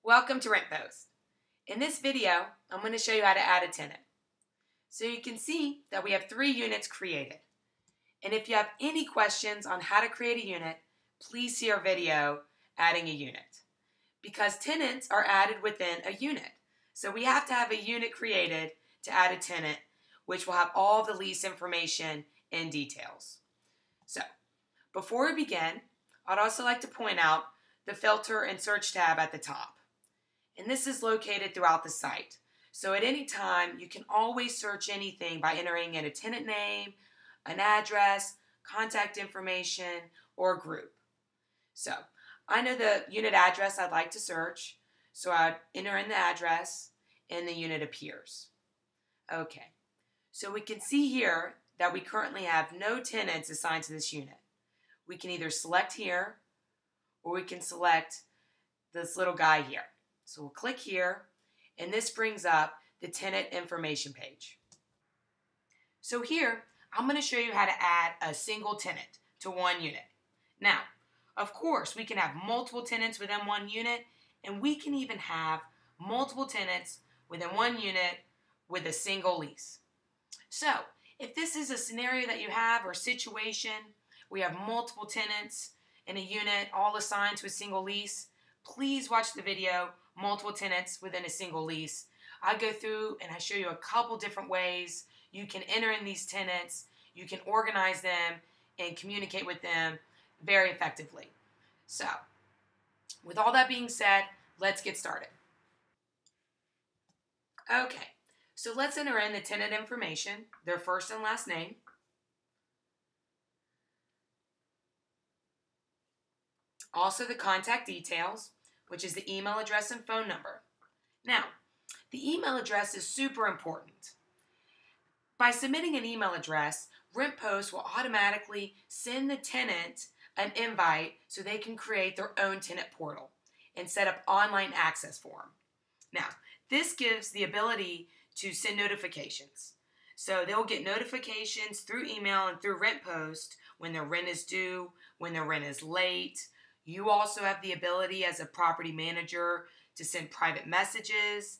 Welcome to RentPost. In this video, I'm going to show you how to add a tenant. So you can see that we have 3 units created. And if you have any questions on how to create a unit, please see our video, Adding a Unit. Because tenants are added within a unit. So we have to have a unit created to add a tenant, which will have all the lease information and details. So, before we begin, I'd also like to point out the filter and search tab at the top. And this is located throughout the site. So at any time, you can always search anything by entering in a tenant name, an address, contact information, or a group. So I know the unit address I'd like to search, so I'd enter in the address and the unit appears. Okay, so we can see here that we currently have no tenants assigned to this unit. We can either select here, or we can select this little guy here. So we'll click here, and this brings up the tenant information page. So here, I'm going to show you how to add a single tenant to one unit. Now, of course, we can have multiple tenants within one unit, and we can even have multiple tenants within one unit with a single lease. So, if this is a scenario that you have or situation, we have multiple tenants in a unit all assigned to a single lease, please watch the video, Multiple Tenants Within a Single Lease. I go through and I show you a couple different ways you can enter in these tenants, you can organize them, and communicate with them very effectively. So, with all that being said, let's get started. Okay, so let's enter in the tenant information, their first and last name, also the contact details, which is the email address and phone number. Now, the email address is super important. By submitting an email address, RentPost will automatically send the tenant an invite so they can create their own tenant portal and set up online access for them. Now, this gives the ability to send notifications. So they'll get notifications through email and through RentPost when their rent is due, when their rent is late. You also have the ability as a property manager to send private messages.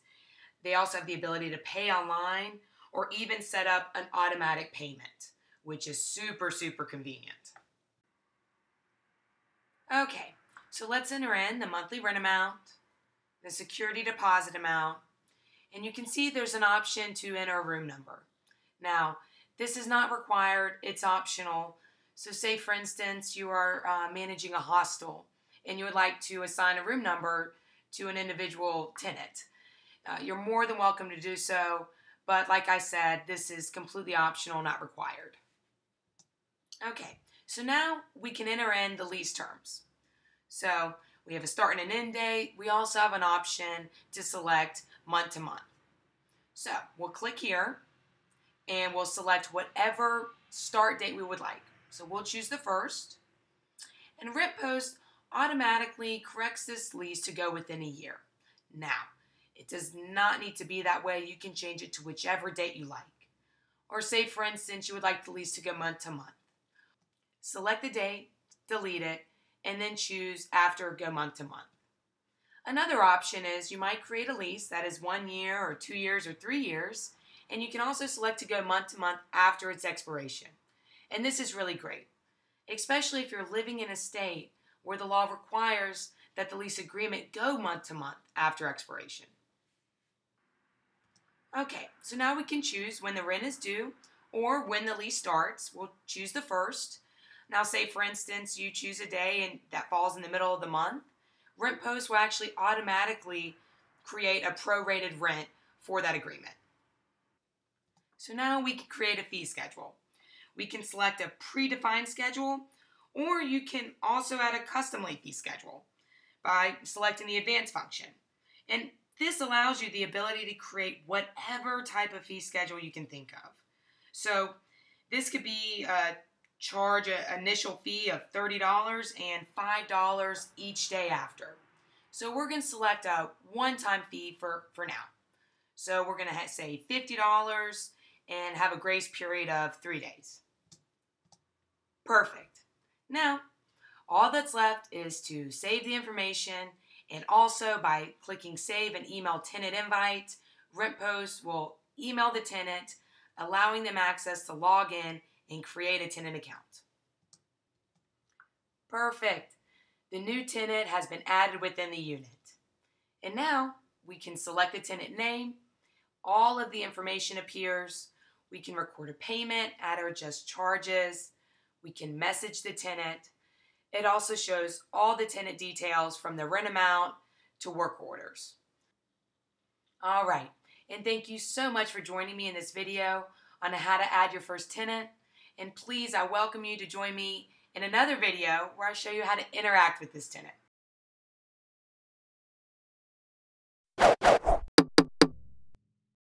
They also have the ability to pay online or even set up an automatic payment, which is super, super convenient. Okay, so let's enter in the monthly rent amount, the security deposit amount, and you can see there's an option to enter a room number. Now, this is not required, it's optional. So say, for instance, you are managing a hostel and you would like to assign a room number to an individual tenant. You're more than welcome to do so, but like I said, this is completely optional, not required. Okay, so now we can enter in the lease terms. So we have a start and an end date. We also have an option to select month to month. So we'll click here and we'll select whatever start date we would like. So we'll choose the first, and RentPost automatically corrects this lease to go within a year. Now, it does not need to be that way. You can change it to whichever date you like. Or say, for instance, you would like the lease to go month to month. Select the date, delete it, and then choose after go month to month. Another option is you might create a lease that is 1 year or 2 years or 3 years, and you can also select to go month to month after its expiration. And this is really great, especially if you're living in a state where the law requires that the lease agreement go month to month after expiration. Okay, so now we can choose when the rent is due or when the lease starts. We'll choose the first. Now say, for instance, you choose a day and that falls in the middle of the month. RentPost will actually automatically create a prorated rent for that agreement. So now we can create a fee schedule. We can select a predefined schedule, or you can also add a custom-made fee schedule by selecting the advanced function. And this allows you the ability to create whatever type of fee schedule you can think of. So this could be charge an initial fee of $30 and $5 each day after. So we're going to select a one-time fee for now. So we're going to say $50 and have a grace period of 3 days. Perfect. Now, all that's left is to save the information And also by clicking Save and Email Tenant Invite, RentPost will email the tenant, allowing them access to log in and create a tenant account. Perfect. The new tenant has been added within the unit. And now we can select the tenant name. All of the information appears. We can record a payment, add or adjust charges. We can message the tenant. It also shows all the tenant details from the rent amount to work orders. All right, and thank you so much for joining me in this video on how to add your first tenant. And please, I welcome you to join me in another video where I show you how to interact with this tenant.